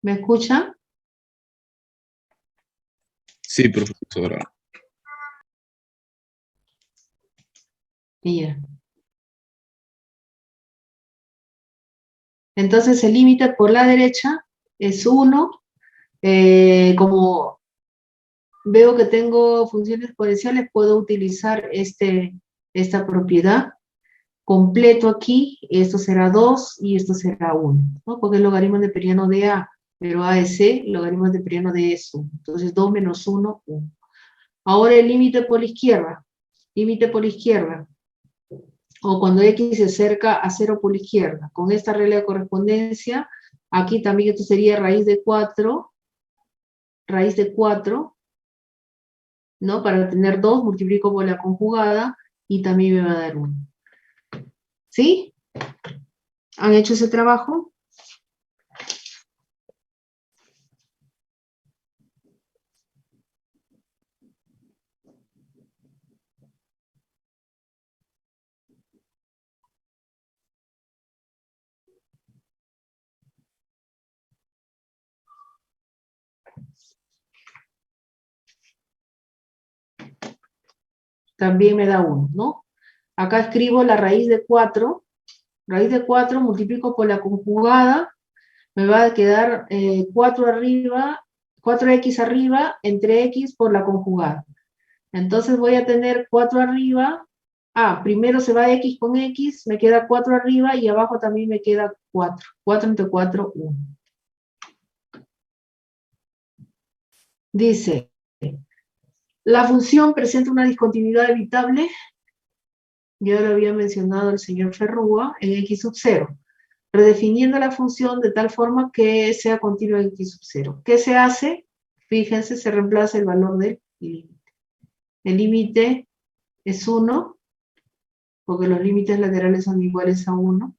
¿Me escucha? Sí, profesora. Ya. Entonces el límite por la derecha es 1. Como veo que tengo funciones exponenciales, puedo utilizar esta propiedad. Completo aquí, esto será 2 y esto será 1, ¿no? Porque es logaritmo de periano de A, pero A es C, logaritmo de periano de es 1. Entonces 2 menos 1, 1. Ahora el límite por la izquierda. Límite por la izquierda. O cuando X se acerca a 0 por la izquierda. Con esta regla de correspondencia, aquí también esto sería raíz de 4, ¿no? Para tener 2, multiplico por la conjugada y también me va a dar 1. ¿Sí? ¿Han hecho ese trabajo? También me da 1, ¿no? Acá escribo la raíz de 4. Raíz de 4 multiplico por la conjugada, me va a quedar 4 arriba, 4x arriba entre x por la conjugada. Entonces voy a tener 4 arriba. Primero se va x con x, me queda 4 arriba y abajo también me queda 4. 4 entre 4, 1. Dice, la función presenta una discontinuidad evitable, ya lo había mencionado el señor Ferrúa, en x sub 0, redefiniendo la función de tal forma que sea continua en x sub 0. ¿Qué se hace? Fíjense, se reemplaza el valor del límite. El límite es 1, porque los límites laterales son iguales a 1.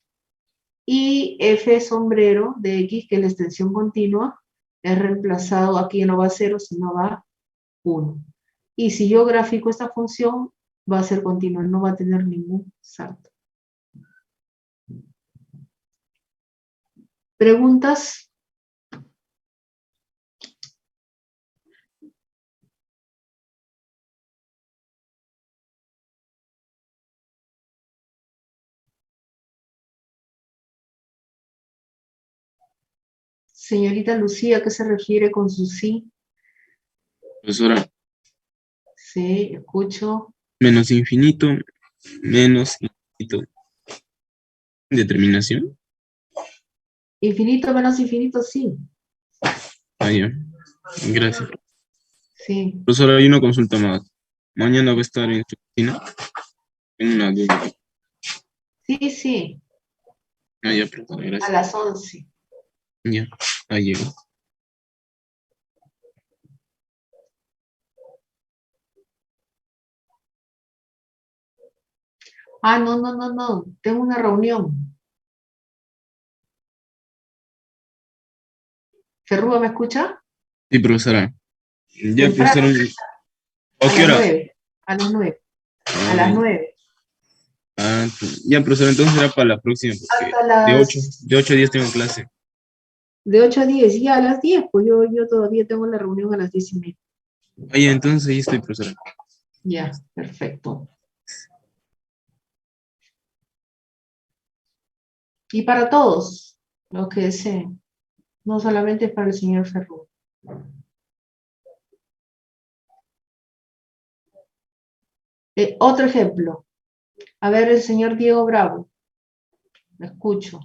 Y f sombrero de x, que es la extensión continua, es reemplazado, aquí no va a 0, sino va 1. Y si yo grafico esta función, va a ser continua, no va a tener ningún salto. ¿Preguntas? Señorita Lucía, ¿a qué se refiere con su sí? Profesora, Sí, escucho. menos infinito, menos infinito. ¿Determinación? Infinito menos infinito, sí. Ah, ya. Gracias. Sí, Profesora, hay una consulta más. Mañana va a estar en su oficina. En una duda. sí, sí. Ah, ya, profesora, A gracias. las 11. Ya, ahí llegó. No, no, no, no. Tengo una reunión. ¿Ferrúa me escucha? Sí, profesora. Ya, Temprano, profesora. ¿A a qué las hora? 9. A las 9. A Ah, las 9. ya, profesora, entonces será para la próxima, porque Hasta de 8, las de 8 a 10 tengo clase. de 8 a 10. Y a las 10, pues yo todavía tengo la reunión a las 10:30. Ah, ya, entonces ahí estoy, profesora. Ya, perfecto. Y para todos los que deseen, no solamente para el señor Ferrúa. Otro ejemplo. A ver, el señor Diego Bravo. Me escucho.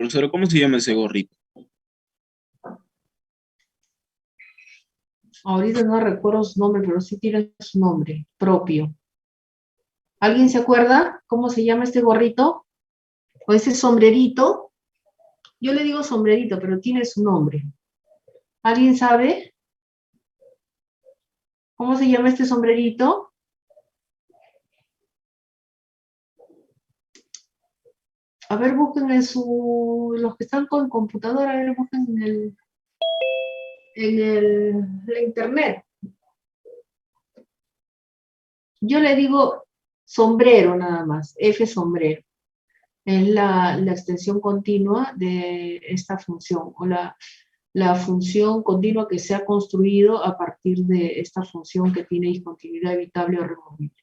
Profesora, ¿cómo se llama ese gorrito? Ahorita no recuerdo su nombre, pero sí tiene su nombre propio. ¿Alguien se acuerda cómo se llama este gorrito? ¿O ese sombrerito? Yo le digo sombrerito, pero tiene su nombre. ¿Alguien sabe cómo se llama este sombrerito? A ver, busquen los que están con computadora, a ver, busquen la internet. Yo le digo sombrero nada más, F sombrero. Es la extensión continua de esta función, o la función continua que se ha construido a partir de esta función que tiene discontinuidad evitable o removible.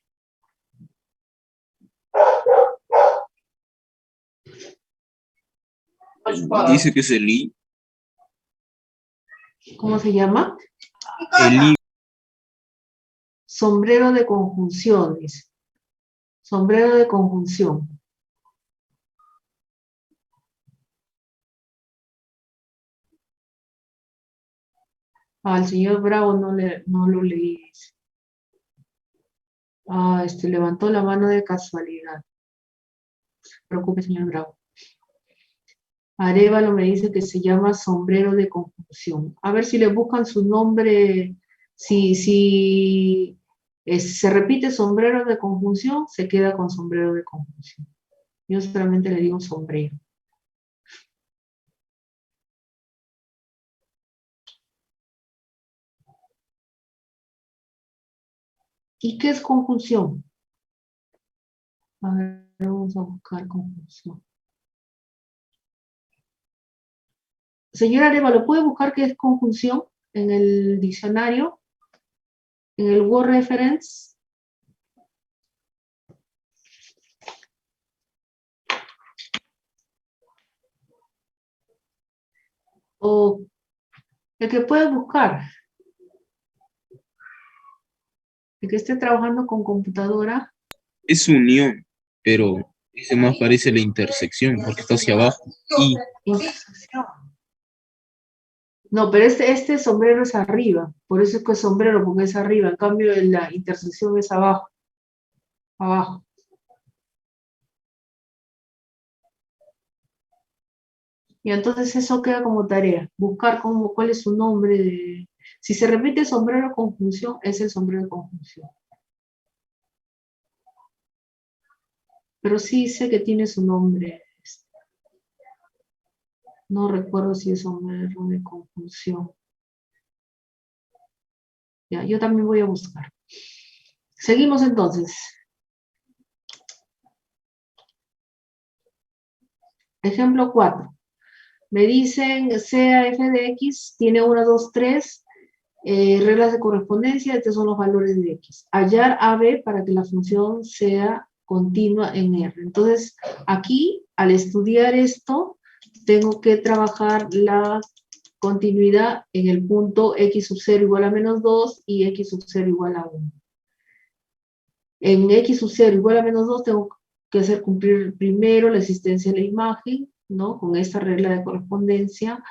Dice que es el I. ¿Cómo se llama? El I. Sombrero de conjunciones. Sombrero de conjunción. Al señor Bravo no lo leí. Levantó la mano de casualidad. No se preocupe, señor Bravo. Arévalo me dice que se llama sombrero de conjunción. A ver si le buscan su nombre. Si se repite sombrero de conjunción, se queda con sombrero de conjunción. Yo solamente le digo sombrero. ¿Y qué es conjunción? A ver, vamos a buscar conjunción. Señora Arévalo, ¿puede buscar qué es conjunción en el diccionario? En el Word Reference. O el que puede buscar. El que esté trabajando con computadora. Es unión, pero ese más parece la intersección porque está hacia abajo. Y Intersección. No, pero este sombrero es arriba. Por eso es que es sombrero, porque es arriba. En cambio, la intersección es abajo. Abajo. Y entonces eso queda como tarea. Buscar cuál es su nombre. Si se repite sombrero conjunción, es el sombrero de conjunción. Pero sí sé que tiene su nombre. No recuerdo si es sombrero de conjunción. Ya, yo también voy a buscar. Seguimos entonces. Ejemplo 4. Me dicen sea f de x, tiene 1, 2, 3 reglas de correspondencia, estos son los valores de x. Hallar AB para que la función sea continua en R. Entonces, aquí, al estudiar esto, tengo que trabajar la continuidad en el punto x sub 0 igual a menos 2 y x sub 0 igual a 1. En x sub 0 igual a menos 2 tengo que hacer cumplir primero la existencia de la imagen, ¿no? Con esta regla de correspondencia,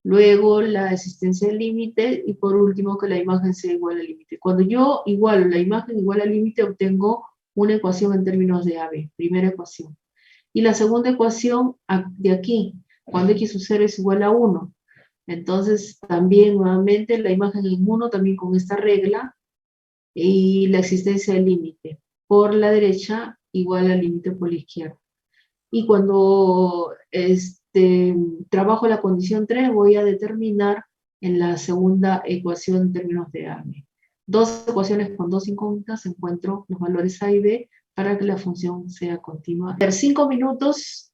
luego la existencia del límite y por último que la imagen sea igual al límite. Cuando yo igualo la imagen igual al límite obtengo una ecuación en términos de AB, primera ecuación. Y la segunda ecuación de aquí, cuando x sub 0 es igual a 1. Entonces también nuevamente la imagen en 1 también con esta regla y la existencia del límite por la derecha igual al límite por la izquierda. Y cuando trabajo la condición 3, voy a determinar en la segunda ecuación en términos de AB. Dos ecuaciones con dos incógnitas, encuentro los valores A y B para que la función sea continua. 5 minutos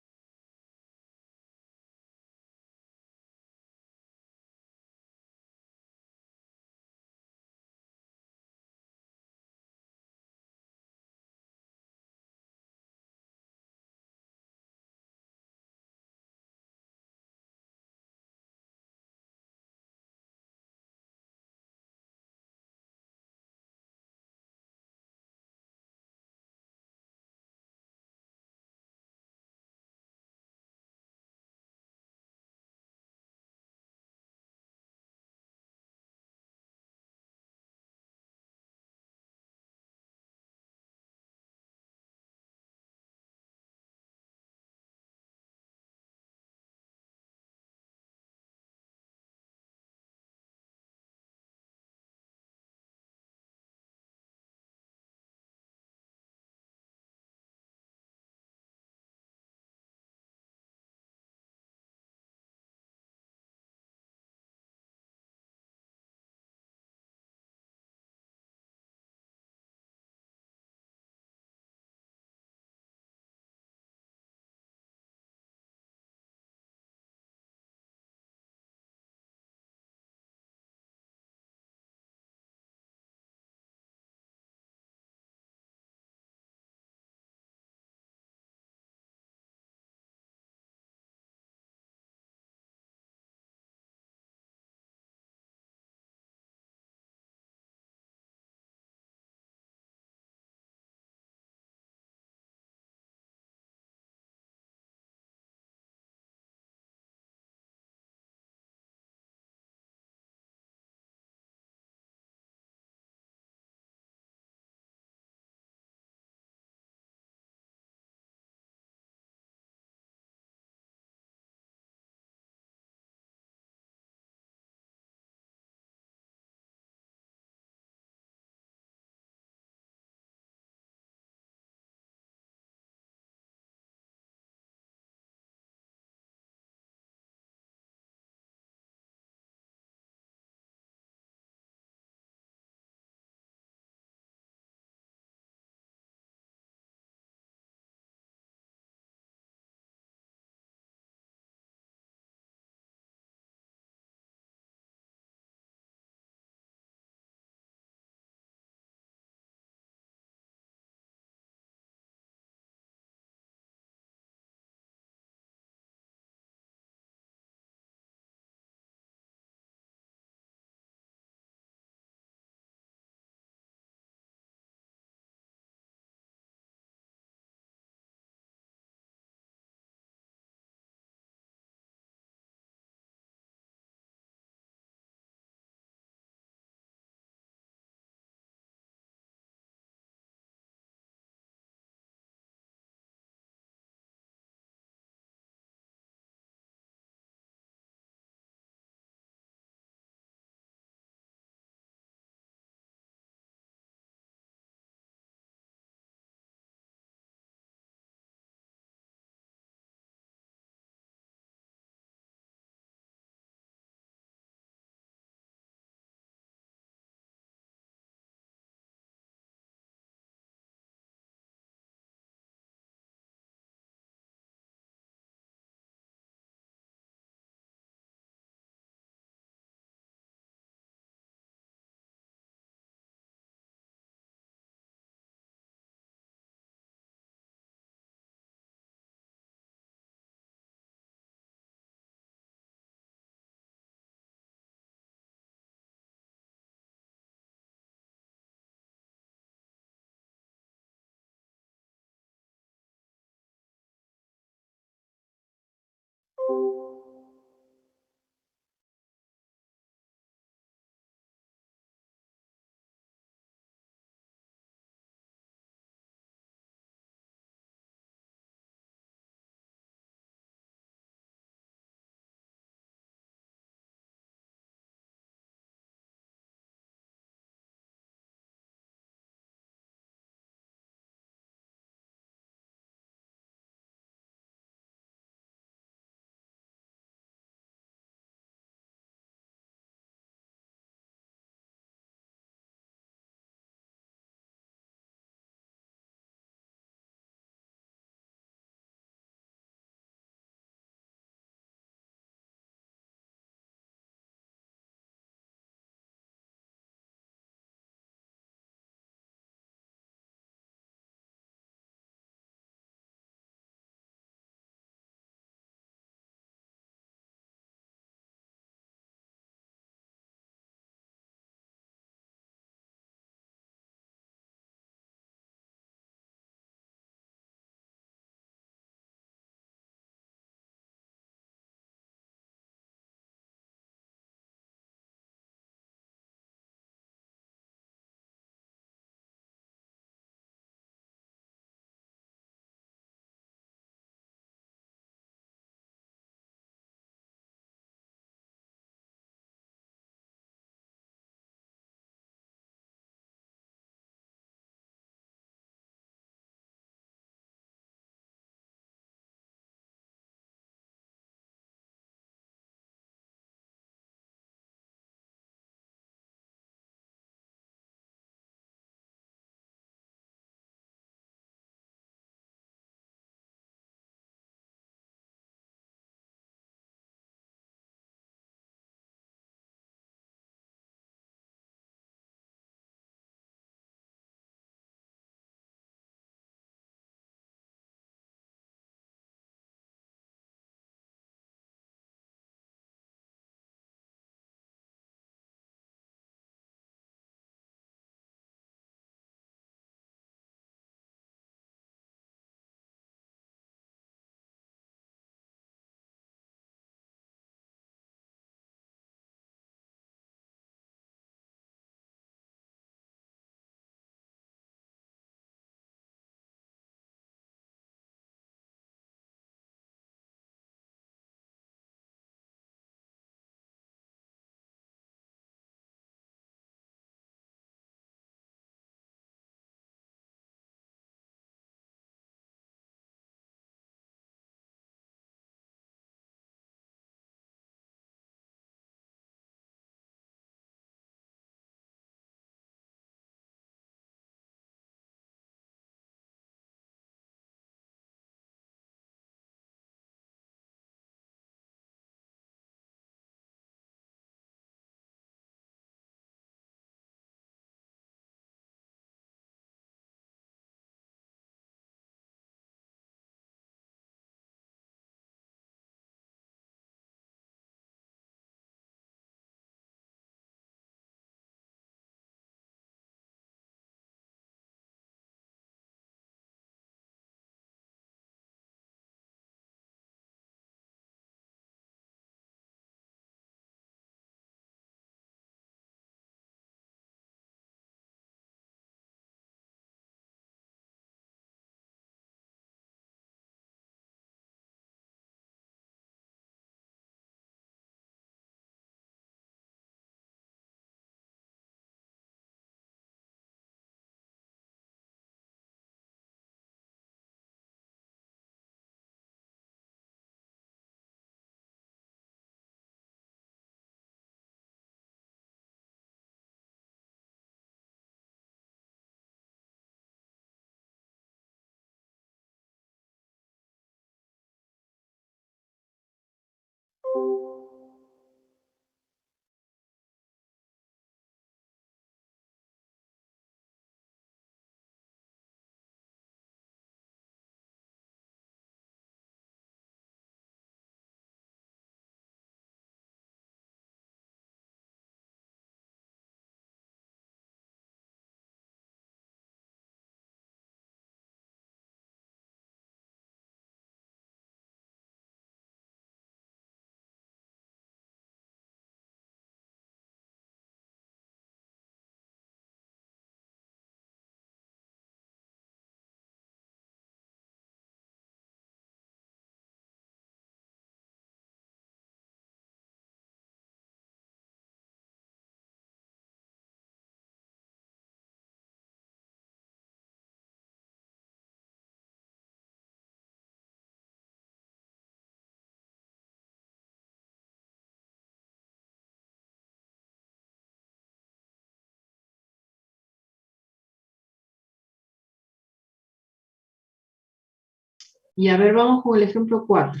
Y a ver, vamos con el ejemplo 4.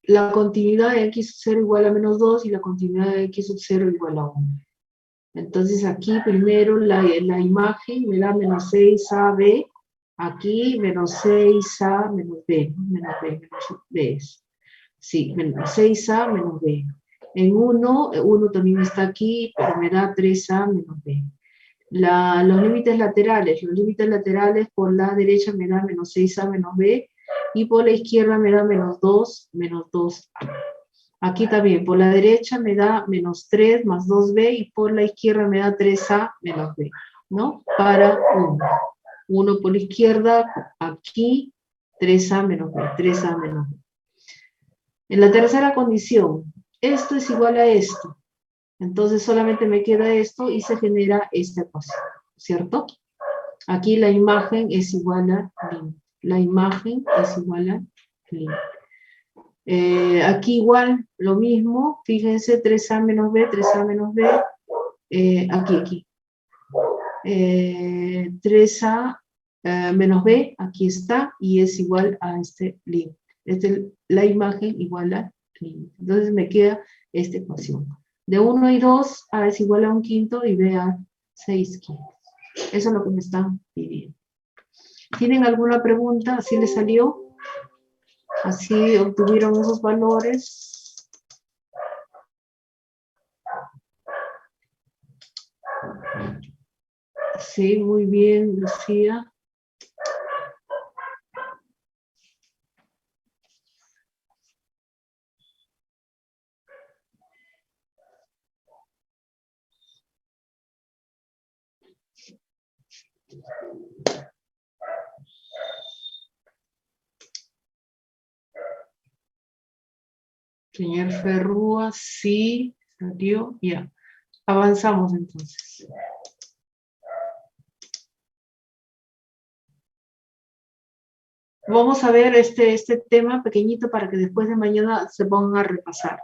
La continuidad de x sub 0 igual a menos 2 y la continuidad de x sub 0 igual a 1. Entonces aquí primero la imagen me da menos 6ab, aquí menos 6a menos b, menos b es. Sí, menos 6a menos b. En 1 también está aquí, pero me da 3a menos b. Los límites laterales por la derecha me da menos 6a menos b, y por la izquierda me da menos 2a. Aquí también, por la derecha me da menos 3 más 2b, y por la izquierda me da 3a menos b, ¿no? Para 1. 1 por la izquierda, aquí 3a menos b, 3a menos b. En la tercera condición, esto es igual a esto. Entonces solamente me queda esto y se genera esta ecuación, ¿cierto? Aquí la imagen es igual a límite. La imagen es igual a límite. Aquí igual, lo mismo, fíjense, 3a menos b, 3a menos b, aquí. 3a menos b, aquí está, y es igual a este límite. La imagen igual a límite. Entonces me queda esta ecuación. De 1 y 2, a es igual a 1/5 y b a 6/5. Eso es lo que me están pidiendo. ¿Tienen alguna pregunta? ¿Así les salió? ¿Así obtuvieron esos valores? Sí, muy bien, Lucía. Señor Ferrúa, sí, salió, ya. Avanzamos entonces. Vamos a ver este tema pequeñito para que después de mañana se pongan a repasar.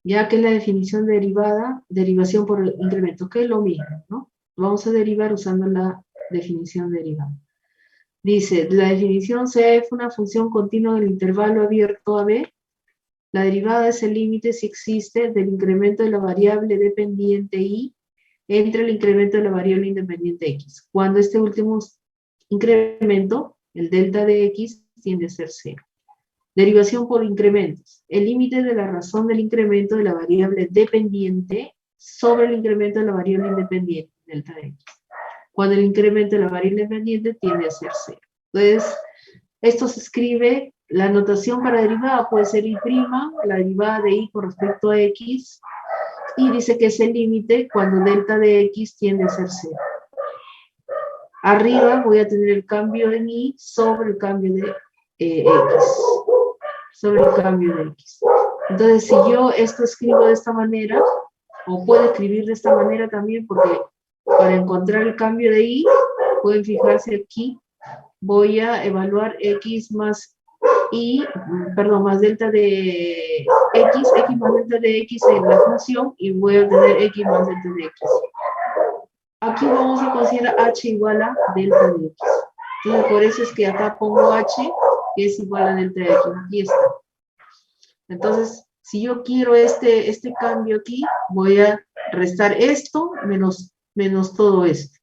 Ya que es la definición derivada, derivación por incremento, que es lo mismo, ¿no? Vamos a derivar usando la definición derivada. Dice, la definición sea f una función continua del intervalo abierto a b. La derivada es el límite, si existe, del incremento de la variable dependiente y entre el incremento de la variable independiente x, cuando este último incremento, el delta de x, tiende a ser 0. Derivación por incrementos. El límite de la razón del incremento de la variable dependiente sobre el incremento de la variable independiente, delta de x, cuando el incremento de la variable independiente tiende a ser 0. Entonces, esto se escribe, la notación para derivada puede ser y', la derivada de y con respecto a x, y dice que es el límite cuando delta de x tiende a ser 0. Arriba voy a tener el cambio en y sobre el cambio de x. Sobre el cambio de x. Entonces, si yo esto escribo de esta manera, o puedo escribir de esta manera también, porque para encontrar el cambio de y, pueden fijarse aquí, voy a evaluar x más y, más delta de x más delta de x en la función, y voy a tener x más delta de x. Aquí vamos a considerar h igual a delta de x. Entonces, por eso es que acá pongo h, que es igual a delta de x. Aquí está. Entonces, si yo quiero este cambio aquí, voy a restar esto menos todo esto.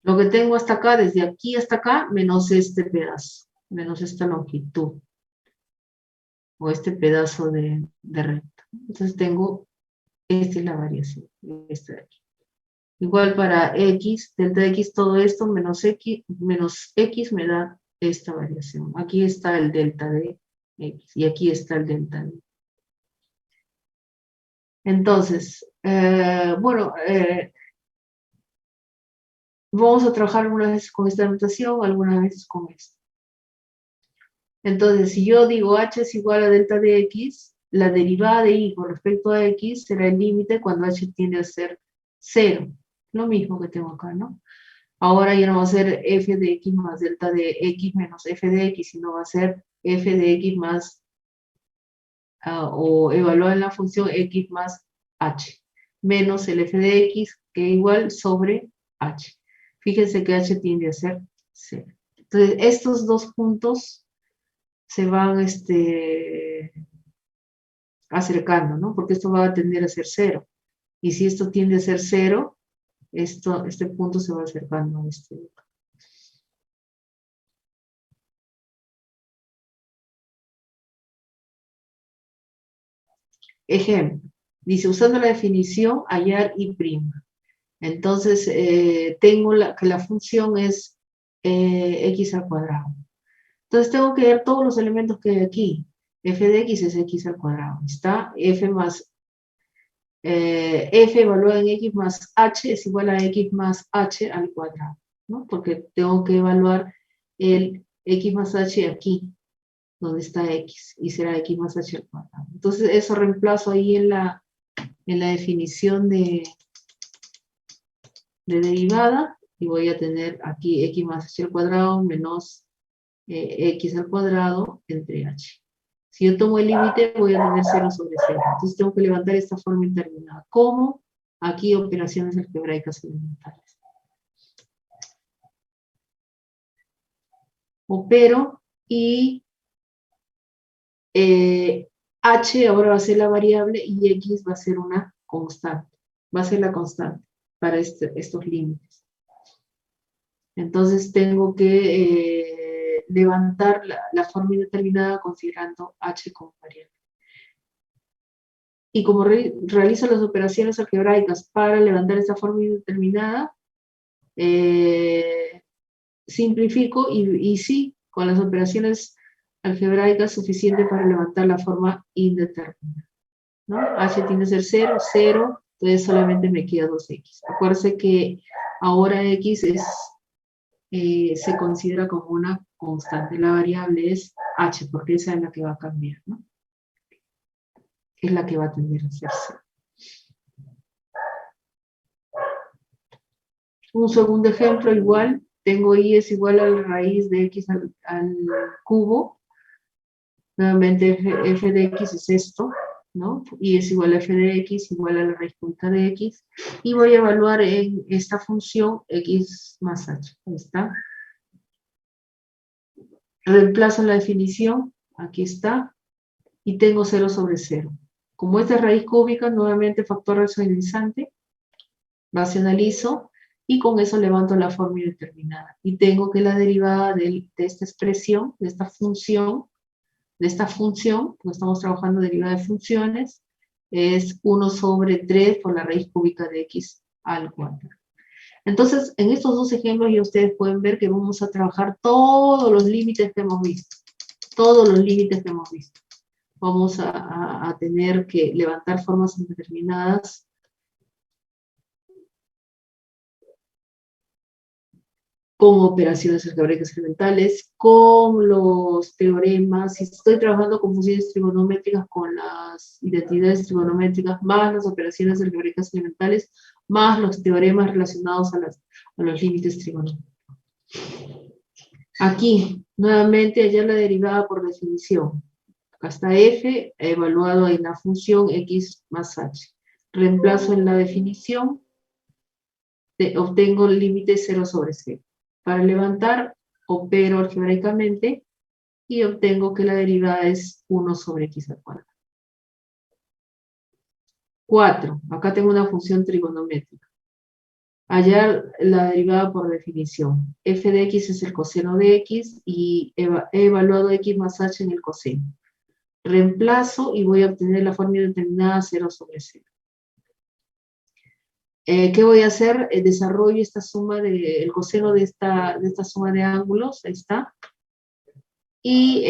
Lo que tengo hasta acá, desde aquí hasta acá, menos este pedazo, menos esta longitud, o este pedazo de recta. Entonces tengo, esta es la variación, esta de aquí. Igual para x, delta de x, todo esto, menos x me da esta variación. Aquí está el delta de x, y aquí está el delta de. Entonces, bueno, vamos a trabajar algunas veces con esta notación, algunas veces con esta. Entonces, si yo digo h es igual a delta de x, la derivada de y con respecto a x será el límite cuando h tiende a ser 0. Lo mismo que tengo acá, ¿no? Ahora ya no va a ser f de x más delta de x menos f de x, sino va a ser f de x más, o evaluar en la función x más h, menos el f de x, que es igual sobre h. Fíjense que h tiende a ser 0. Entonces, estos dos puntos se van acercando, ¿no? Porque esto va a tender a ser 0. Y si esto tiende a ser 0, este punto se va acercando a este. Ejemplo, dice, usando la definición, hallar y prima. Entonces, tengo que la función es x al cuadrado. Entonces, tengo que ver todos los elementos que hay aquí. F de x es x al cuadrado. Está f más, f evaluado en x más h es igual a x más h al cuadrado, ¿no? Porque tengo que evaluar el x más h aquí, donde está x, y será x más h al cuadrado. Entonces, eso reemplazo ahí en la definición de derivada, y voy a tener aquí x más h al cuadrado menos x al cuadrado entre h. Si yo tomo el límite, voy a tener 0 sobre 0. Entonces tengo que levantar esta forma indeterminada. ¿Cómo? Aquí operaciones algebraicas elementales. Opero y h ahora va a ser la variable y x va a ser una constante. Va a ser la constante para estos límites. Entonces tengo que levantar la forma indeterminada considerando h como variable. Y como realizo las operaciones algebraicas para levantar esta forma indeterminada, simplifico y sí, con las operaciones algebraicas suficiente para levantar la forma indeterminada, ¿no? H tiende a ser 0, 0, entonces solamente me queda 2x. Acuérdense que ahora x se considera como una constante. La variable es h, porque esa es la que va a cambiar, ¿no? Es la que va a tender a ser 0. Un segundo ejemplo igual, tengo y es igual a la raíz de x al cubo. Nuevamente f de x es esto, ¿no? Y es igual a f de x igual a la raíz cúbica de x. Y voy a evaluar en esta función x más h. Ahí está. Reemplazo la definición, aquí está, y tengo 0 sobre 0. Como esta es raíz cúbica, nuevamente factor racionalizante, racionalizo, y con eso levanto la forma indeterminada. Y tengo que la derivada de esta expresión, de esta función, porque estamos trabajando derivada de funciones, es 1 sobre 3 por la raíz cúbica de x al cuadrado. Entonces, en estos dos ejemplos ya ustedes pueden ver que vamos a trabajar todos los límites que hemos visto. Todos los límites que hemos visto. Vamos a tener que levantar formas indeterminadas con operaciones algebraicas elementales, con los teoremas. Si estoy trabajando con funciones trigonométricas, con las identidades trigonométricas, más las operaciones algebraicas elementales, más los teoremas relacionados a los límites trigonométricos. Aquí, nuevamente, hallar la derivada por definición. Acá está f, evaluado en la función x más h. Reemplazo en la definición, obtengo el límite 0 sobre 0. Para levantar, opero algebraicamente y obtengo que la derivada es 1 sobre x al cuadrado. 4. Acá tengo una función trigonométrica. Hallar la derivada por definición. F de x es el coseno de x y he evaluado x más h en el coseno. Reemplazo y voy a obtener la fórmula determinada 0 sobre 0. ¿Qué voy a hacer? Desarrollo esta suma el coseno de esta suma de ángulos, ahí está. Y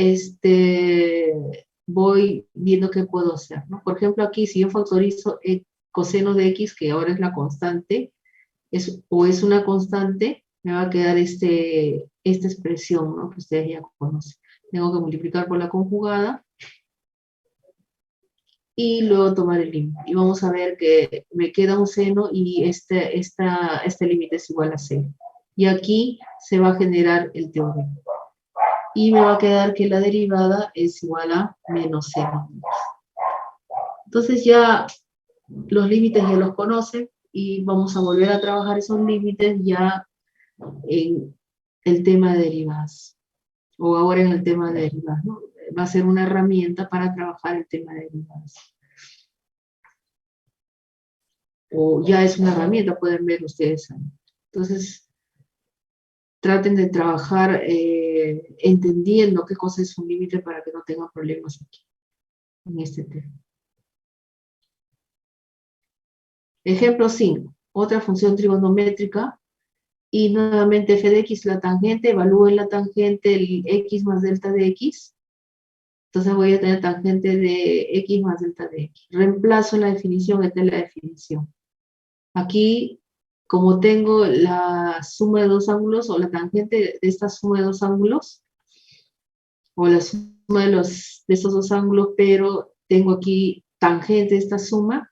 voy viendo qué puedo hacer, ¿no? Por ejemplo, aquí si yo factorizo el coseno de x, que ahora es la constante, o es una constante, me va a quedar esta expresión, ¿no? Que ustedes ya conocen. Tengo que multiplicar por la conjugada y luego tomar el límite. Y vamos a ver que me queda un seno y este límite es igual a 0. Y aquí se va a generar el teorema. Y me va a quedar que la derivada es igual a menos 0. Entonces ya los límites ya los conocen y vamos a volver a trabajar esos límites ya en el tema de derivadas. O ahora en el tema de derivadas, ¿no? Va a ser una herramienta para trabajar el tema de derivadas. O ya es una herramienta, pueden ver ustedes. Entonces, traten de trabajar entendiendo qué cosa es un límite para que no tengan problemas aquí, en este tema. Ejemplo 5. Otra función trigonométrica. Y nuevamente f de x, la tangente, evalúen la tangente, el x más delta de x. Entonces voy a tener tangente de x más delta de x. Reemplazo en la definición, esta es la definición. Aquí, como tengo la suma de dos ángulos, o la tangente de esta suma de dos ángulos, o la suma de esos dos ángulos, pero tengo aquí tangente de esta suma,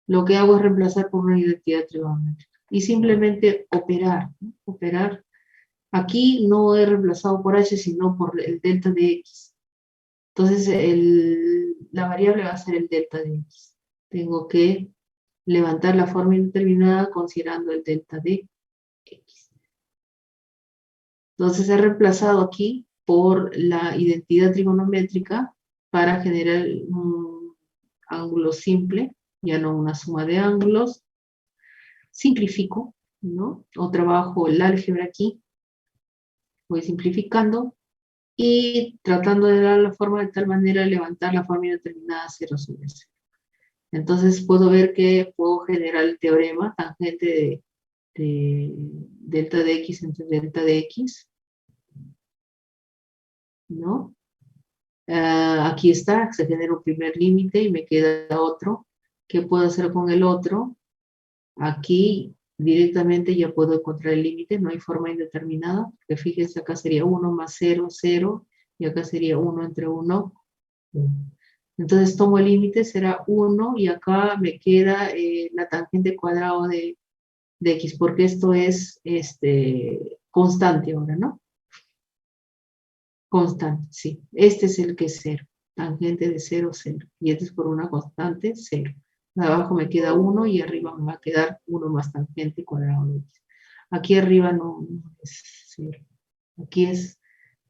lo que hago es reemplazar por una identidad trigonométrica. Y simplemente operar, ¿no? Operar. Aquí no he reemplazado por h, sino por el delta de x. Entonces, la variable va a ser el delta de x. Tengo que levantar la forma indeterminada considerando el delta de x. Entonces, he reemplazado aquí por la identidad trigonométrica para generar un ángulo simple, ya no una suma de ángulos. Simplifico, ¿no? O trabajo el álgebra aquí. Voy simplificando y tratando de dar la forma de tal manera de levantar la forma indeterminada 0 sobre 0. Entonces puedo ver que puedo generar el teorema tangente de delta de x entre delta de x, ¿no? Aquí está, se genera un primer límite y me queda otro. ¿Qué puedo hacer con el otro? Aquí directamente ya puedo encontrar el límite, no hay forma indeterminada, porque fíjense, acá sería 1 más 0, 0, y acá sería 1 entre 1, 1. Entonces tomo el límite, será 1, y acá me queda la tangente cuadrado de x, porque esto es constante ahora, ¿no? Constante, sí. Este es el que es 0, tangente de 0, 0, y este es por una constante, 0. De abajo me queda 1 y arriba me va a quedar 1 más tangente cuadrado de x. Aquí arriba no es 0. Aquí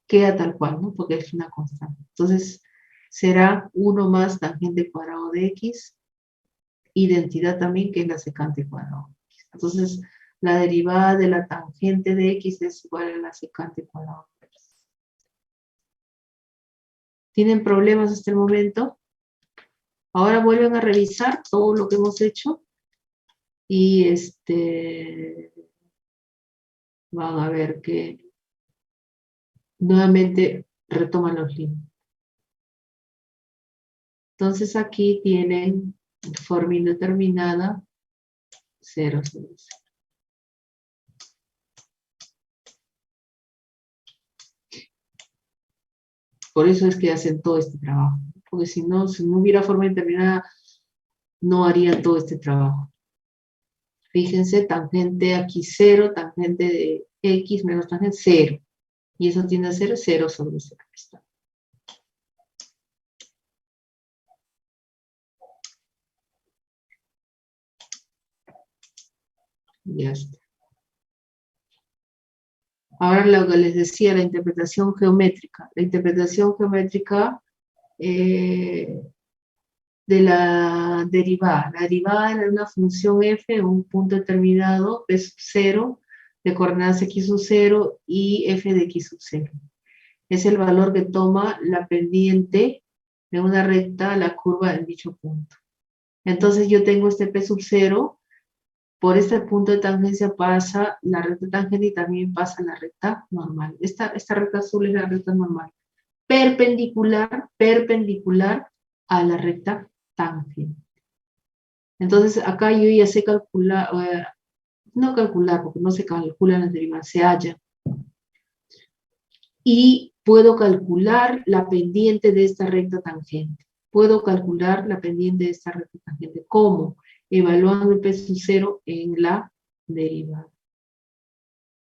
queda tal cual, ¿no? Porque es una constante. Entonces, será 1 más tangente cuadrado de x, identidad también que es la secante cuadrado de x. Entonces, la derivada de la tangente de x es igual a la secante cuadrado de x. ¿Tienen problemas hasta el momento? Ahora vuelven a revisar todo lo que hemos hecho y van a ver que nuevamente retoman los límites. Entonces aquí tienen forma indeterminada 0, 0, 0. Por eso es que hacen todo este trabajo. Porque si no hubiera forma indeterminada, no harían todo este trabajo. Fíjense, tangente aquí 0, tangente de x menos tangente 0. Y eso tiende a ser 0 sobre 0. Está. Ya está. Ahora lo que les decía, la interpretación geométrica. La interpretación geométrica de la derivada. La derivada era una función f en un punto determinado, p sub 0, de coordenadas x sub 0 y f de x sub 0. Es el valor que toma la pendiente de una recta a la curva en dicho punto. Entonces yo tengo este p sub 0, por este punto de tangencia pasa la recta tangente y también pasa la recta normal. Esta recta azul es la recta normal. Perpendicular a la recta tangente. Entonces acá yo ya sé calcular, no calcular, porque no se calcula la derivada, se halla. Y puedo calcular la pendiente de esta recta tangente. Puedo calcular la pendiente de esta recta tangente. ¿Cómo? Evaluando el p sub 0 en la derivada.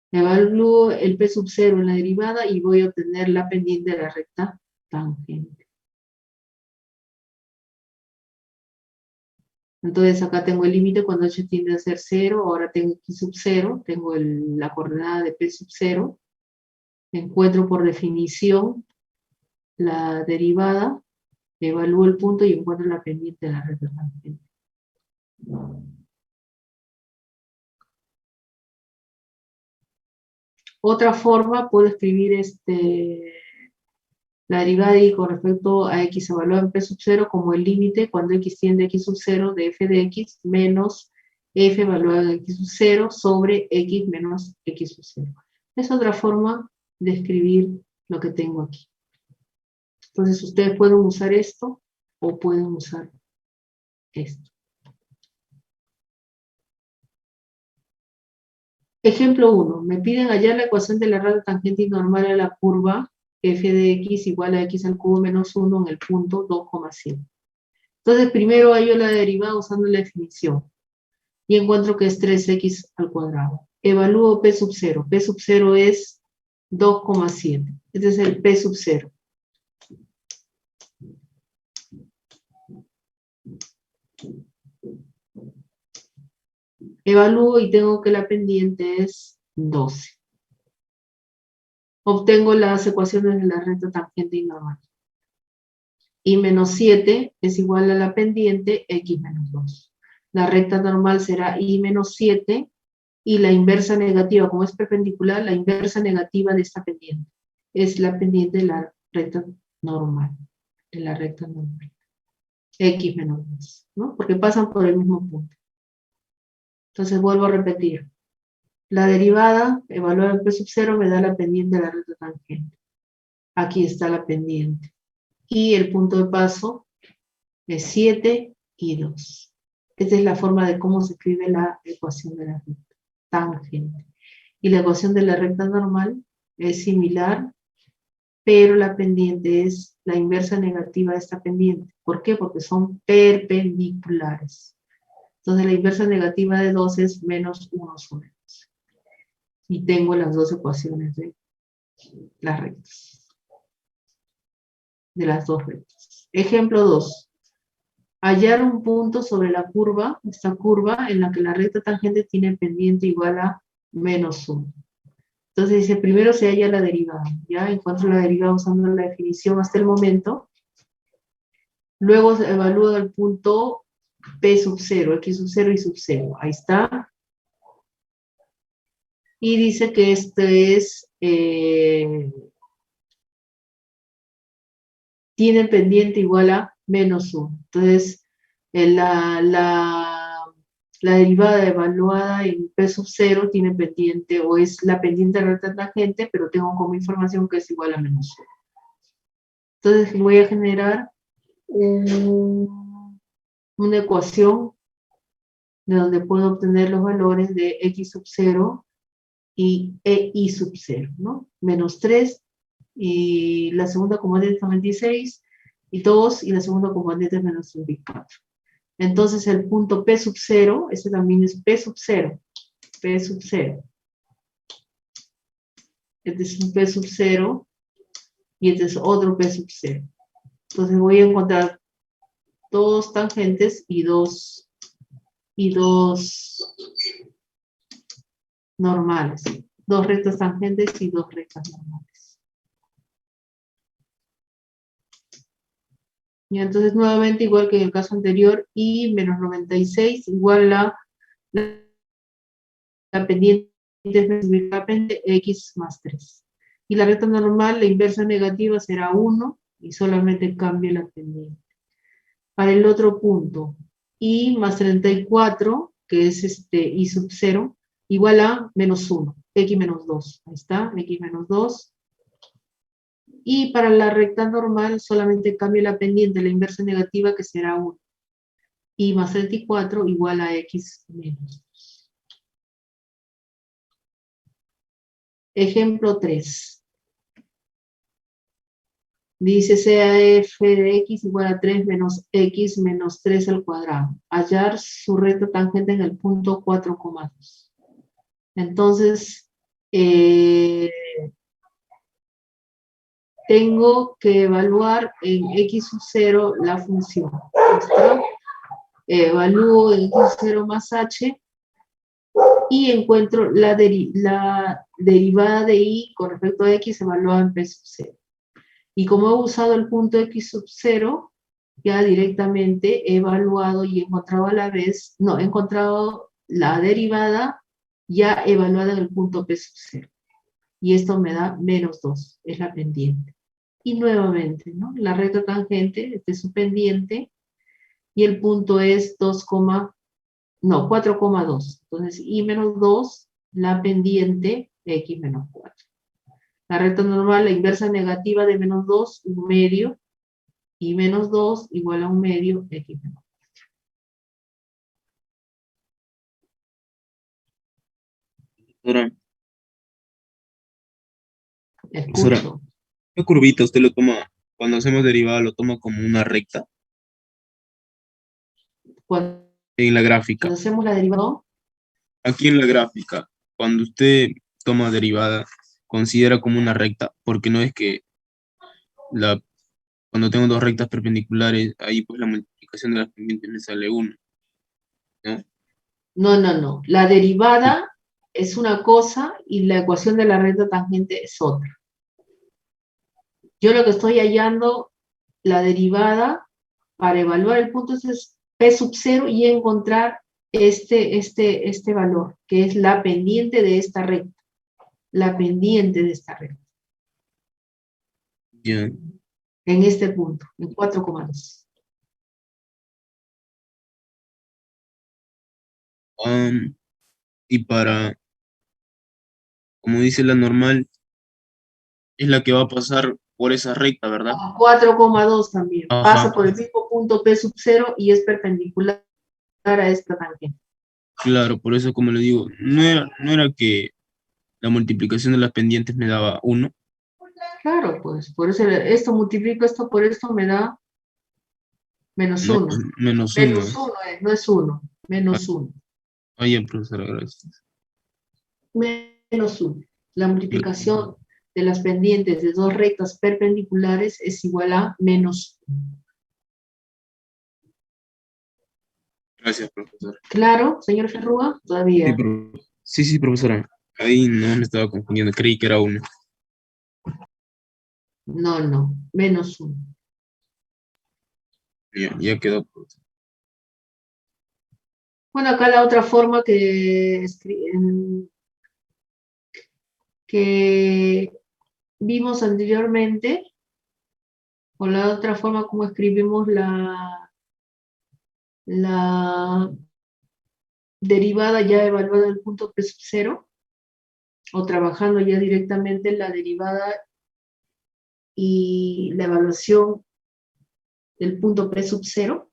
Evalúo el p sub 0 en la derivada y voy a obtener la pendiente de la recta tangente. Entonces acá tengo el límite cuando h tiende a ser 0, ahora tengo x sub 0, tengo la coordenada de p sub 0, encuentro por definición la derivada, evalúo el punto y encuentro la pendiente de la recta tangente. Otra forma, puedo escribir la derivada y con respecto a x evaluada en p sub 0 como el límite cuando x tiende a x sub 0 de f de x menos f evaluada en x sub 0 sobre x menos x sub 0. Es otra forma de escribir lo que tengo aquí. Entonces ustedes pueden usar esto o pueden usar esto. Ejemplo 1. Me piden hallar la ecuación de la recta tangente y normal a la curva f de x igual a x al cubo menos 1 en el punto 2,7. Entonces primero hallo la derivada usando la definición. Y encuentro que es 3x al cuadrado. Evalúo p sub 0. P sub 0 es 2,7. Este es el p sub 0. Evalúo y tengo que la pendiente es 12. Obtengo las ecuaciones de la recta tangente y normal. Y menos 7 es igual a la pendiente x menos 2. La recta normal será y menos 7 y la inversa negativa, como es perpendicular, la inversa negativa de esta pendiente es la pendiente de la recta normal. De la recta normal. X menos 2, ¿no? Porque pasan por el mismo punto. Entonces vuelvo a repetir. La derivada, evaluar el p sub 0, me da la pendiente de la recta tangente. Aquí está la pendiente. Y el punto de paso es 7 y 2. Esta es la forma de cómo se escribe la ecuación de la recta tangente. Y la ecuación de la recta normal es similar, pero la pendiente es la inversa negativa de esta pendiente. ¿Por qué? Porque son perpendiculares. Entonces la inversa negativa de 2 es menos 1 sobre 2. Y tengo las dos ecuaciones de las rectas. De las dos rectas. Ejemplo 2. Hallar un punto sobre la curva, esta curva, en la que la recta tangente tiene pendiente igual a menos 1. Entonces dice, primero se halla la derivada. Ya encuentro la derivada usando la definición hasta el momento. Luego se evalúa el punto p sub 0, x sub 0 y sub 0. Ahí está. Y dice que este es, tiene pendiente igual a menos 1. Entonces, la derivada evaluada en p sub 0 tiene pendiente, o es la pendiente de la recta tangente, pero tengo como información que es igual a menos 1. Entonces voy a generar una ecuación de donde puedo obtener los valores de x sub 0 y y sub 0, ¿no? Menos 3, y la segunda componente es 96, y 2, y la segunda componente es menos 34. Entonces el punto p sub 0, este también es p sub 0, p sub 0. Este es un p sub 0, y este es otro p sub 0. Entonces voy a encontrar dos tangentes y dos normales. dos rectas tangentes y dos rectas normales. Y entonces nuevamente, igual que en el caso anterior, y menos 96 igual a la pendiente x más 3. Y la recta normal, la inversa negativa será 1 y solamente cambia la pendiente. Para el otro punto, y más 34, que es y sub 0, igual a menos 1, x menos 2. Ahí está, x menos 2. Y para la recta normal solamente cambia la pendiente, la inversa negativa, que será 1. Y más 34 igual a x menos 2. Ejemplo 3. Dice CAF de x igual a 3 menos x menos 3 al cuadrado. Hallar su recta tangente en el punto 4,2. Entonces, tengo que evaluar en x sub 0 la función. ¿Está? Evalúo en x sub 0 más h y encuentro la derivada de y con respecto a x evaluada en p sub 0. Y como he usado el punto x sub 0, ya directamente he evaluado y he encontrado a la vez, no, he encontrado la derivada ya evaluada en el punto p sub 0. Y esto me da menos 2, es la pendiente. Y nuevamente, ¿no? La recta tangente es su pendiente y el punto es 4,2. Entonces, y menos 2, la pendiente, x menos 4. La recta normal, la inversa negativa de menos 2, un medio, y menos 2 igual a un medio, x menos Ahora, 4. ahora, Escucho. ¿qué curvita usted lo toma, cuando hacemos derivada, lo toma como una recta Cuando en la gráfica? hacemos la derivada, Aquí en la gráfica, cuando usted toma derivada, considera como una recta, porque no es que cuando tengo dos rectas perpendiculares, ahí pues la multiplicación de las pendientes me sale 1, ¿no? no. La derivada es una cosa y la ecuación de la recta tangente es otra. Yo lo que estoy hallando, la derivada, para evaluar el punto es p sub 0 y encontrar este valor, que es la pendiente de esta recta. La pendiente de esta recta. Ya. En este punto, en 4,2. Y como dice la normal, es la que va a pasar por esa recta, ¿verdad? 4,2 también. Ajá, Pasa por el mismo punto P sub 0 y es perpendicular a esta tangente. claro, por eso como le digo, no era que la multiplicación de las pendientes me daba 1. Claro, pues, por eso esto multiplico esto por esto me da menos No, pues, 1. menos 1. Menos 1 no es 1. Menos 1. Oye, profesora, gracias. Menos 1. La multiplicación de las pendientes de dos rectas perpendiculares es igual a menos 1. Gracias, profesora. ¿Claro, señor Ferrúa? Sí, Todavía. sí, profesora. Ahí no me estaba confundiendo, creí que era 1. No. Menos 1. Ya quedó, profesora. Bueno, acá la otra forma que vimos anteriormente, o la otra forma como escribimos la derivada ya evaluada del punto P sub 0, o trabajando ya directamente la derivada y la evaluación del punto P sub 0,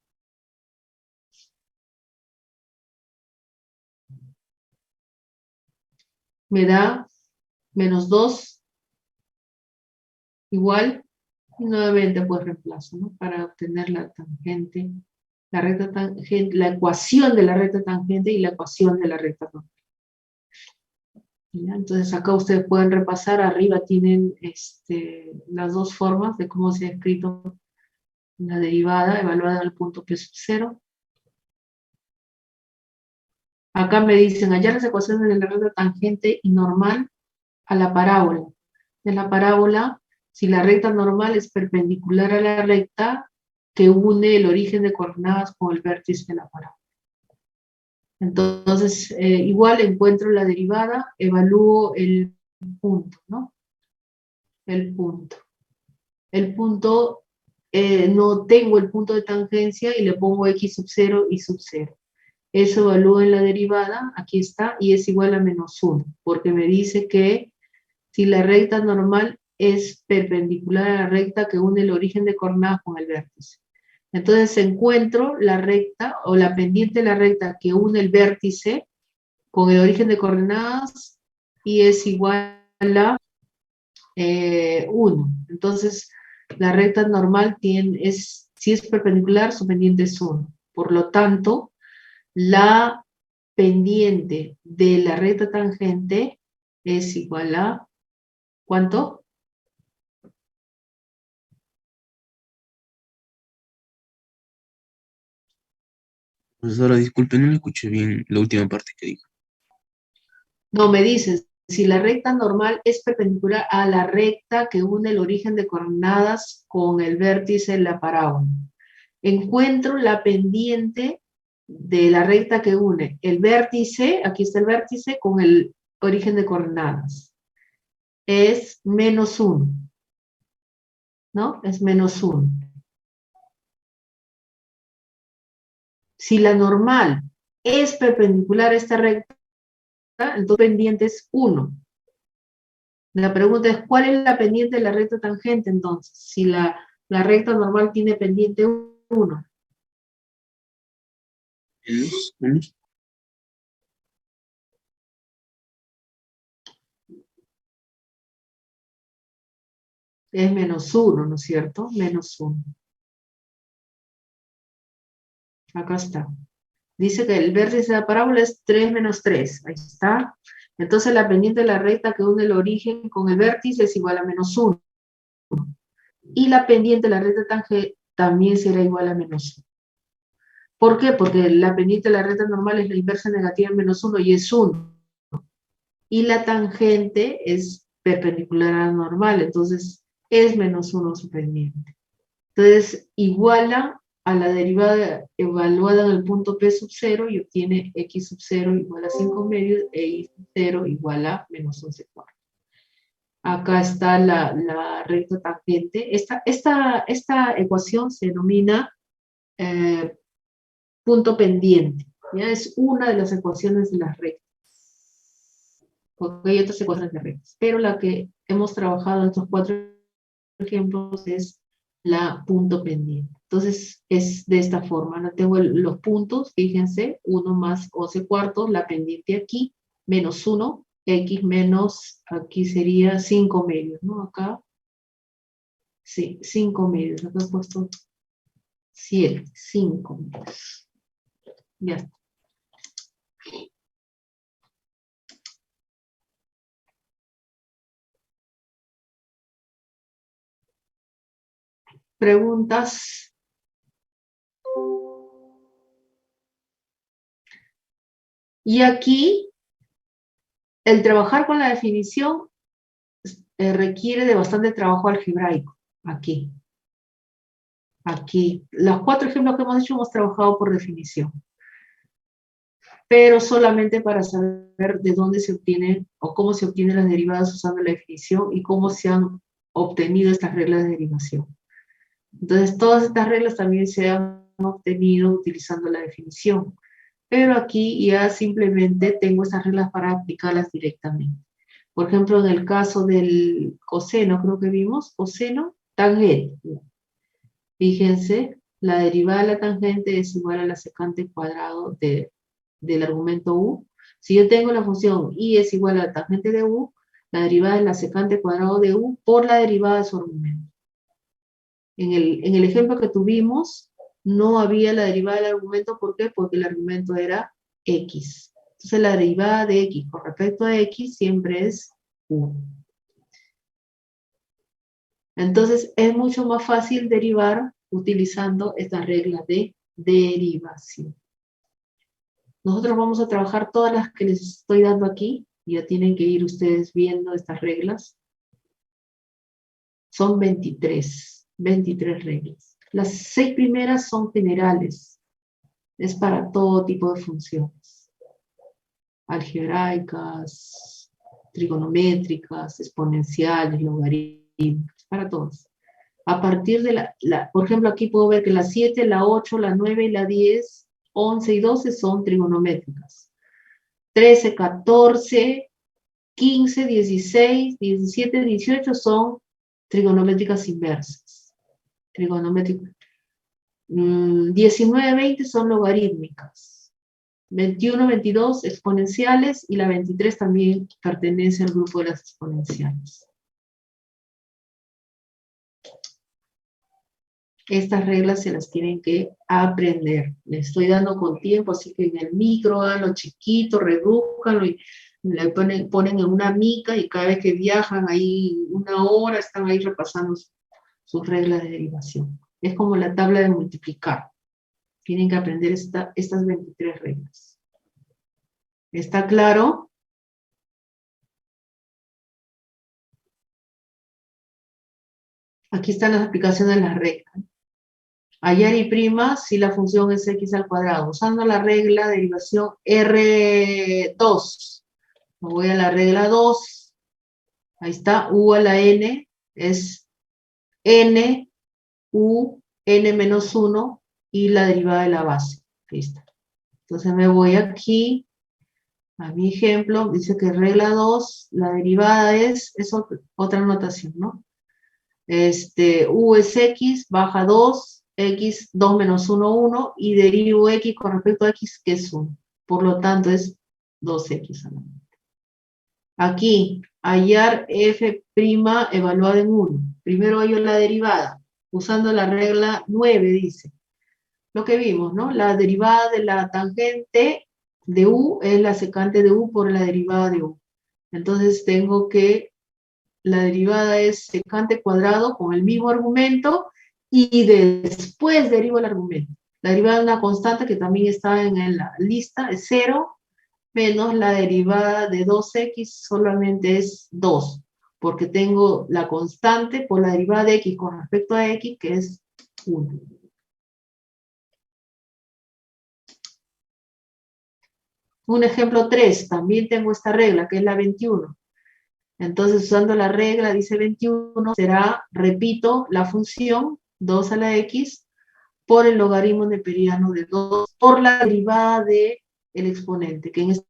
me da menos 2 igual, y nuevamente pues reemplazo, ¿no? Para obtener la tangente, la recta tangente, la ecuación de la recta tangente y la ecuación de la recta normal. ¿Ya? Entonces acá ustedes pueden repasar, arriba tienen las dos formas de cómo se ha escrito la derivada evaluada al punto P sub 0. Acá me dicen hallar las ecuaciones de la recta tangente y normal a la parábola. De la parábola, si la recta normal es perpendicular a la recta que une el origen de coordenadas con el vértice de la parábola. Entonces, igual encuentro la derivada, evalúo el punto, ¿no? El punto. El punto, no tengo el punto de tangencia y le pongo x sub 0 y sub 0. Eso evalúo en la derivada, aquí está, y es igual a menos 1, porque me dice que si la recta normal es perpendicular a la recta que une el origen de coordenadas con el vértice. Entonces encuentro la recta o la pendiente de la recta que une el vértice con el origen de coordenadas y es igual a 1. Entonces la recta normal si es perpendicular, su pendiente es 1. Por lo tanto, la pendiente de la recta tangente es igual a, ¿cuánto? Profesora, disculpe, no le escuché bien la última parte que dijo. No, me dices, si la recta normal es perpendicular a la recta que une el origen de coordenadas con el vértice de la parábola. Encuentro la pendiente de la recta que une el vértice, aquí está el vértice, con el origen de coordenadas. Es menos 1, ¿no? Es menos 1. Si la normal es perpendicular a esta recta, entonces pendiente es 1. La pregunta es, ¿cuál es la pendiente de la recta tangente entonces? Si la recta normal tiene pendiente 1. Menos. Es menos 1, ¿no es cierto? Menos 1. Acá está. Dice que el vértice de la parábola es 3 menos 3. Ahí está. Entonces la pendiente de la recta que une el origen con el vértice es igual a menos 1. Y la pendiente de la recta tangente también será igual a menos 1. ¿Por qué? Porque la pendiente de la recta normal es la inversa negativa de menos 1 y es 1. Y la tangente es perpendicular a la normal, entonces es menos 1 su pendiente. Entonces iguala a la derivada evaluada en el punto P sub 0 y obtiene x sub 0 igual a 5 medios e y sub 0 igual a menos 11 cuartos. Acá está la recta tangente. Esta ecuación se denomina punto pendiente. ¿Ya? Es una de las ecuaciones de las rectas. Porque hay otras ecuaciones de rectas. Pero la que hemos trabajado en estos 4 ejemplos es la punto pendiente. Entonces es de esta forma. No tengo los puntos, fíjense, 1 más 11 cuartos, la pendiente aquí, menos 1, x menos, aquí sería 5 medios, ¿no? Acá, sí, 5 medios. Acá he puesto 7, 5 medios. Ya está. ¿Preguntas? Y aquí, el trabajar con la definición requiere de bastante trabajo algebraico. Aquí. Aquí. Los 4 ejemplos que hemos hecho hemos trabajado por definición. Pero solamente para saber de dónde se obtienen o cómo se obtienen las derivadas usando la definición y cómo se han obtenido estas reglas de derivación. Entonces, todas estas reglas también se han obtenido utilizando la definición. Pero aquí ya simplemente tengo estas reglas para aplicarlas directamente. Por ejemplo, en el caso del coseno, creo que vimos, coseno, tangente. Fíjense, la derivada de la tangente es igual a la secante cuadrado del argumento u. Si yo tengo la función y es igual a la tangente de u, la derivada es la secante cuadrado de u por la derivada de su argumento. En el ejemplo que tuvimos, no había la derivada del argumento. ¿Por qué? Porque el argumento era x. Entonces la derivada de x con respecto a x siempre es 1. Entonces es mucho más fácil derivar utilizando estas reglas de derivación. Nosotros vamos a trabajar todas las que les estoy dando aquí, Ya tienen que ir ustedes viendo estas reglas. Son 23 reglas. Las 6 primeras son generales. Es para todo tipo de funciones. Algebraicas, trigonométricas, exponenciales, logaritmos, para todos. A partir de por ejemplo, aquí puedo ver que la 7, la 8, la 9 y la 10, 11 y 12 son trigonométricas. 13, 14, 15, 16, 17, 18 son trigonométricas inversas. 19, 20 son logarítmicas. 21, 22 exponenciales y la 23 también pertenece al grupo de las exponenciales. Estas reglas se las tienen que aprender. Les estoy dando con tiempo, así que en el micro háganlo chiquito, redúzcanlo y le ponen en una mica y cada vez que viajan ahí 1 hora están ahí repasando sus reglas de derivación. Es como la tabla de multiplicar. Tienen que aprender estas 23 reglas. ¿Está claro? Aquí están las aplicaciones de las reglas. Hallar y prima si la función es x al cuadrado. Usando la regla de derivación R2. Me voy a la regla 2. Ahí está, u a la n es n, u, n menos 1 y la derivada de la base. Ahí está. Entonces me voy aquí a mi ejemplo. Dice que regla 2, la derivada es otra notación, ¿no? U es x, baja 2, x 2 menos 1, 1, y derivo x con respecto a x, que es 1. Por lo tanto, es 2x. Aquí, hallar f' evaluada en 1. Primero hallo la derivada, usando la regla 9, dice. Lo que vimos, ¿no? La derivada de la tangente de u es la secante de u por la derivada de u. Entonces tengo que la derivada es secante cuadrado con el mismo argumento y después derivo el argumento. La derivada de una constante que también está en la lista es 0, menos la derivada de 2x solamente es 2, porque tengo la constante por la derivada de x con respecto a x, que es 1. Un ejemplo 3, también tengo esta regla, que es la 21. Entonces, usando la regla, dice 21, será, repito, la función 2 a la x por el logaritmo neperiano de 2 por la derivada del exponente, que en este.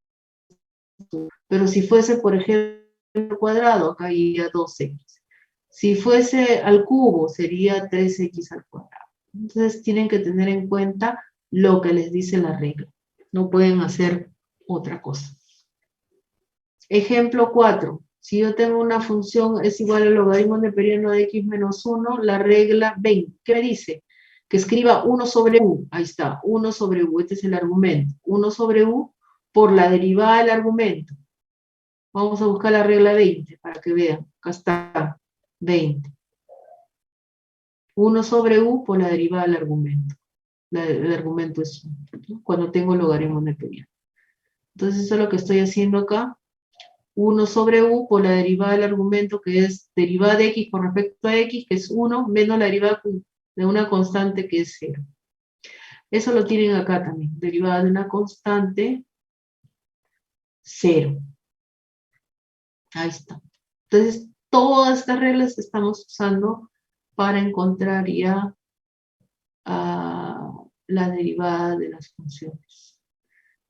Pero si fuese, por ejemplo, al cuadrado, acá iría 2x. Si fuese al cubo, sería 3x al cuadrado. Entonces, tienen que tener en cuenta lo que les dice la regla. No pueden hacer otra cosa. Ejemplo 4. Si yo tengo una función es igual al logaritmo neperiano de x menos 1, la regla 20. ¿Qué me dice? Que escriba 1 sobre u. Ahí está, 1 sobre u. Este es el argumento. 1 sobre u por la derivada del argumento. Vamos a buscar la regla 20 para que vean. Acá está, 20. 1 sobre u por la derivada del argumento. El argumento es 1, ¿no? Cuando tengo logaritmo neperiano. Entonces eso es lo que estoy haciendo acá. 1 sobre u por la derivada del argumento, que es derivada de x con respecto a x, que es 1, menos la derivada de una constante, que es 0. Eso lo tienen acá también. Derivada de una constante, 0. Ahí está. Entonces, todas estas reglas estamos usando para encontrar ya la derivada de las funciones.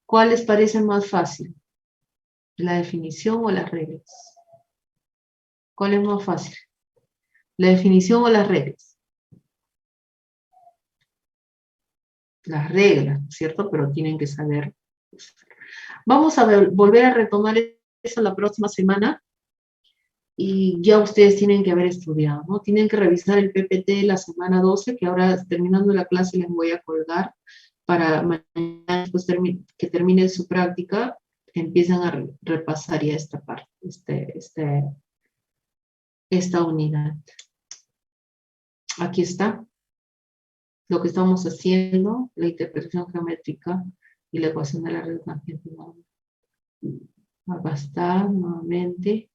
¿Cuál les parece más fácil? ¿La definición o las reglas? ¿Cuál es más fácil? ¿La definición o las reglas? Las reglas, ¿cierto? Pero tienen que saber. Vamos a volver a retomar eso la próxima semana y ya ustedes tienen que haber estudiado, ¿no? Tienen que revisar el PPT de la semana 12, que ahora terminando la clase les voy a colgar para mañana, después que terminen su práctica, empiezan a repasar ya esta parte, esta unidad. Aquí está lo que estamos haciendo, la interpretación geométrica y la ecuación de la red tangente. Acá está, nuevamente.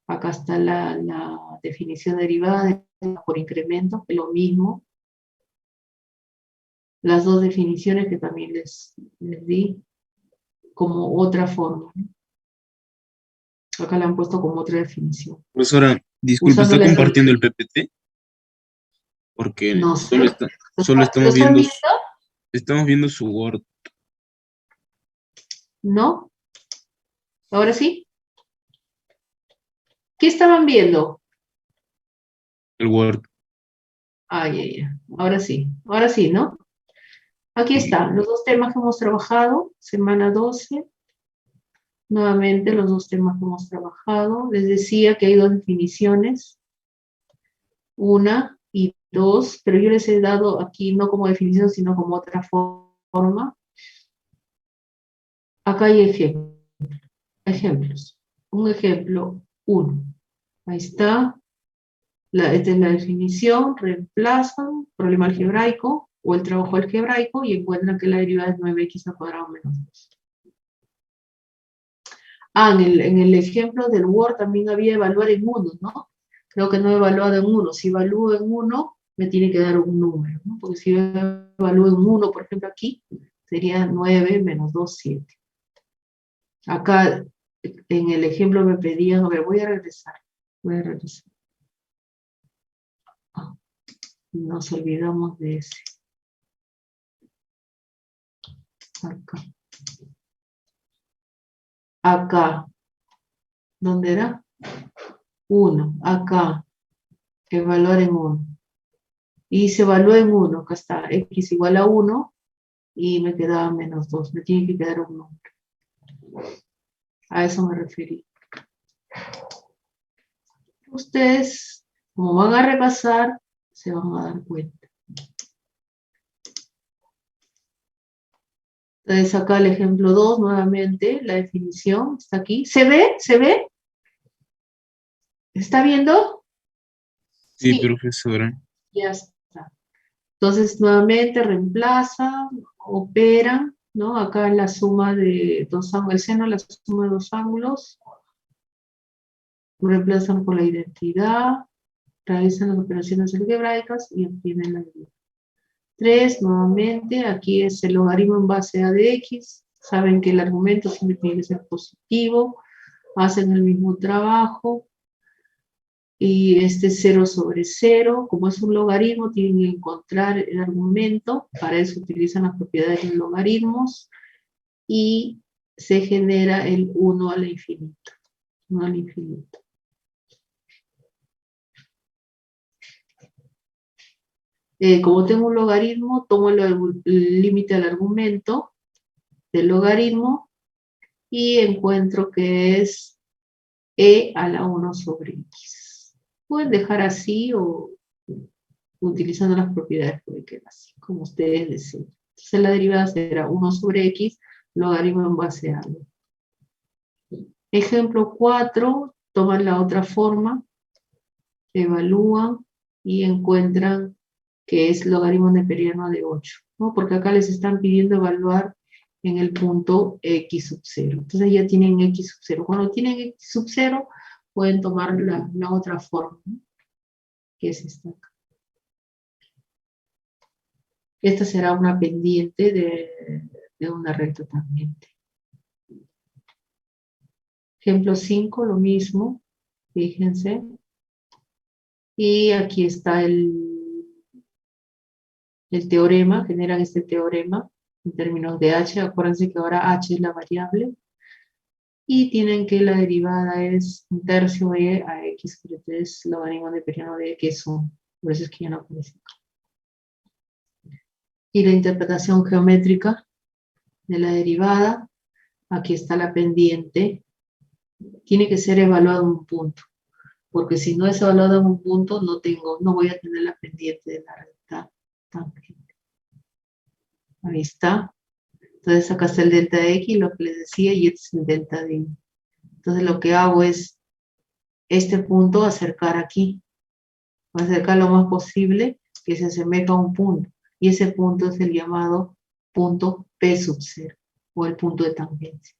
Acá está la definición derivada de por incremento, que es lo mismo. Las dos definiciones que también les di como otra forma. Acá la han puesto como otra definición. Profesora, disculpe, Usando ¿está la compartiendo el estrategia. PPT? Porque No sé. solo ¿Lo están viendo? estamos viendo su Word, ¿No? ¿Ahora sí? ¿Qué estaban viendo? el Word. Ay, ay, ay. Ahora sí. Ahora sí, ¿no? Aquí están los dos temas que hemos trabajado. Semana 12. Nuevamente los dos temas que hemos trabajado. Les decía que hay dos definiciones. Una y dos, pero yo les he dado aquí no como definición, sino como otra forma. Acá hay ejemplos. Un ejemplo 1. Ahí está. Esta es la definición. Reemplazan problema algebraico o el trabajo algebraico y encuentran que la derivada es 9x al cuadrado menos 2. En el ejemplo del Word también había evaluar en 1, ¿no? Creo que no he evaluado en 1. Si evalúo en 1, me tiene que dar un número, ¿no? Porque si yo evalúo en 1, por ejemplo aquí, sería 9 menos 2, 7. Acá, en el ejemplo me pedían, a ver, voy a regresar. Nos olvidamos de ese. Acá. ¿Dónde era? 1. Acá. Evaluar en 1. Y se evalúa en 1. Acá está. X igual a 1. Y me quedaba menos 2. Me tiene que quedar un número. A eso me referí. Ustedes, como van a repasar, se van a dar cuenta. Entonces acá el ejemplo 2, nuevamente, la definición está aquí. ¿Se ve? ¿Se ve? ¿Está viendo? Sí, Sí, profesora. ya está. Entonces nuevamente reemplazan, operan, ¿no? Acá la suma de dos ángulos, el seno, la suma de dos ángulos, reemplazan por la identidad, realizan las operaciones algebraicas y obtienen la derivada. 3, nuevamente, aquí es el logaritmo en base a de x, saben que el argumento siempre tiene que ser positivo, hacen el mismo trabajo, y este 0 sobre 0, como es un logaritmo, tienen que encontrar el argumento, para eso utilizan las propiedades de los logaritmos, y se genera el 1 al infinito. 1 al infinito. Como tengo un logaritmo, tomo el límite del argumento del logaritmo y encuentro que es e a la 1 sobre x. Pueden dejar así o utilizando las propiedades puede quedar así, como ustedes deseen. Entonces la derivada será 1 sobre x, logaritmo en base a algo. Ejemplo 4, toman la otra forma, evalúan y encuentran que es logaritmo neperiano de 8, ¿no? Porque acá les están pidiendo evaluar en el punto x sub 0. Entonces ya tienen x sub 0. Cuando tienen x sub 0, pueden tomar la otra forma, ¿no? Que es esta acá. Esta será una pendiente de una recta tangente. Ejemplo 5, lo mismo, fíjense. Y aquí está el teorema, generan este teorema en términos de h. Acuérdense que ahora h es la variable. Y tienen que la derivada es un tercio e a x, pero es logaritmo neperiano de que es 1. Por eso es que ya no aparece. Y la interpretación geométrica de la derivada, aquí está la pendiente, tiene que ser evaluado en un punto, porque si no es evaluado en un punto, no voy a tener la pendiente de la recta tangente. Ahí está. Entonces acá está el delta de x, lo que les decía, y este es el delta de y. Entonces lo que hago es este punto acercar aquí, acercar lo más posible que se asemeja a un punto, y ese punto es el llamado punto P sub 0, o el punto de tangencia.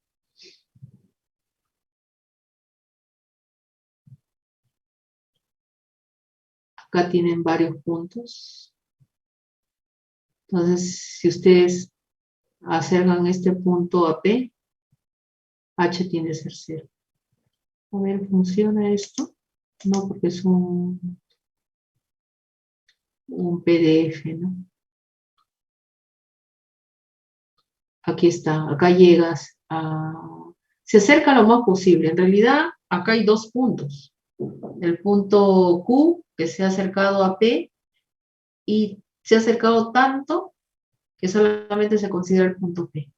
Acá tienen varios puntos. Entonces, si ustedes acercan este punto a P, H tiene que ser 0. A ver, ¿funciona esto? No, porque es un PDF, ¿no? Aquí está, acá llegas a... Se acerca lo más posible. En realidad, acá hay dos puntos. El punto Q, que se ha acercado a P, y se ha acercado tanto que solamente se considera el punto P.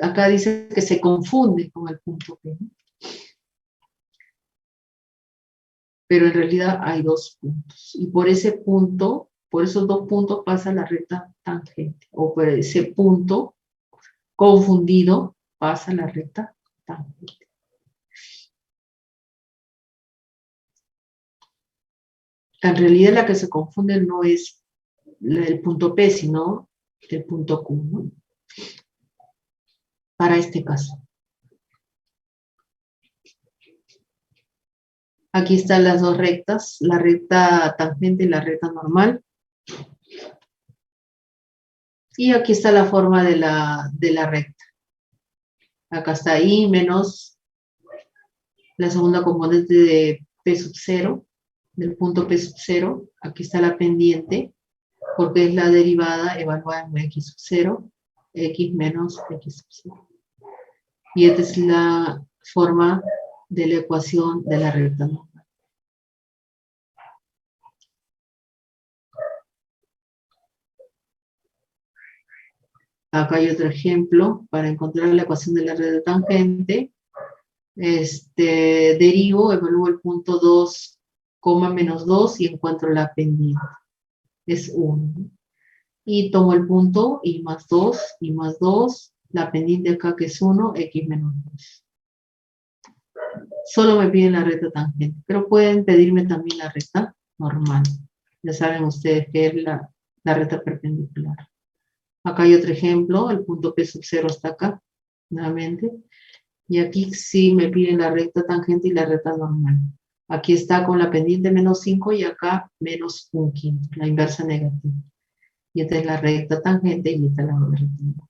Acá dice que se confunde con el punto P, ¿no? Pero en realidad hay dos puntos. Y por ese punto, por esos dos puntos pasa la recta tangente. O por ese punto confundido pasa la recta tangente. En realidad la que se confunde no es el punto P, sino el punto Q, ¿no? Para este caso. Aquí están las dos rectas, la recta tangente y la recta normal. Y aquí está la forma de la recta. Acá está I menos la segunda componente de P sub 0, del punto P sub 0. Aquí está la pendiente, porque es la derivada evaluada en X sub 0, X menos X sub 0. Y esta es la forma de la ecuación de la recta normal. Acá hay otro ejemplo para encontrar la ecuación de la recta tangente. Derivo, evalúo el punto 2, menos 2 y encuentro la pendiente. Es 1. Y tomo el punto y más 2, la pendiente acá que es 1, x menos 2. Solo me piden la recta tangente, pero pueden pedirme también la recta normal. Ya saben ustedes que es la recta perpendicular. Acá hay otro ejemplo, el punto P sub 0 está acá, nuevamente. Y aquí sí me piden la recta tangente y la recta normal. Aquí está con la pendiente menos 5 y acá menos 1/5, la inversa negativa. Y esta es la recta tangente y esta es la recta.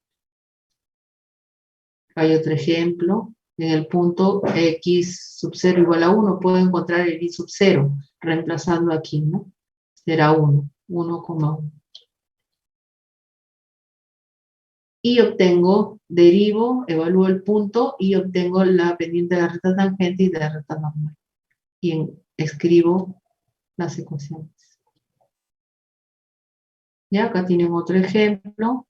Hay otro ejemplo. En el punto x sub 0 igual a 1, puedo encontrar el y sub 0, reemplazando aquí, ¿no? Será 1, 1,1. Y obtengo, derivo, evalúo el punto y obtengo la pendiente de la recta tangente y de la recta normal. Y escribo las ecuaciones. Ya, acá tienen otro ejemplo.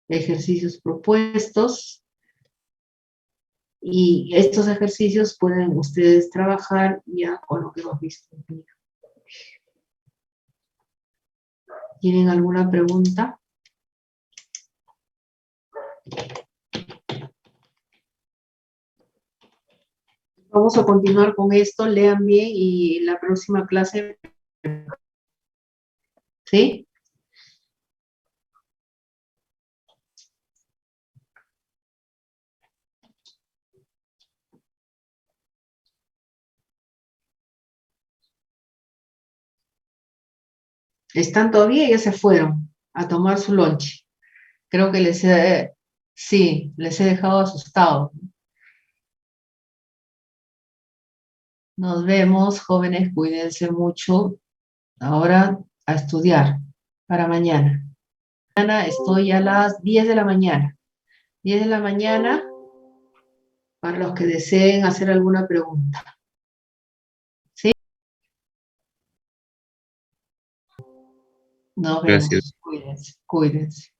Ejercicios propuestos. Y estos ejercicios pueden ustedes trabajar ya con lo que hemos visto. ¿Tienen alguna pregunta? Vamos a continuar con esto, lean bien y la próxima clase, ¿sí? ¿Están todavía? Ya se fueron a tomar su lunch. Creo que sí, les he dejado asustados. Nos vemos, jóvenes, cuídense mucho. Ahora a estudiar para mañana. Mañana estoy a las 10 de la mañana. 10 de la mañana para los que deseen hacer alguna pregunta. ¿Sí? Nos vemos. Gracias. Cuídense, cuídense.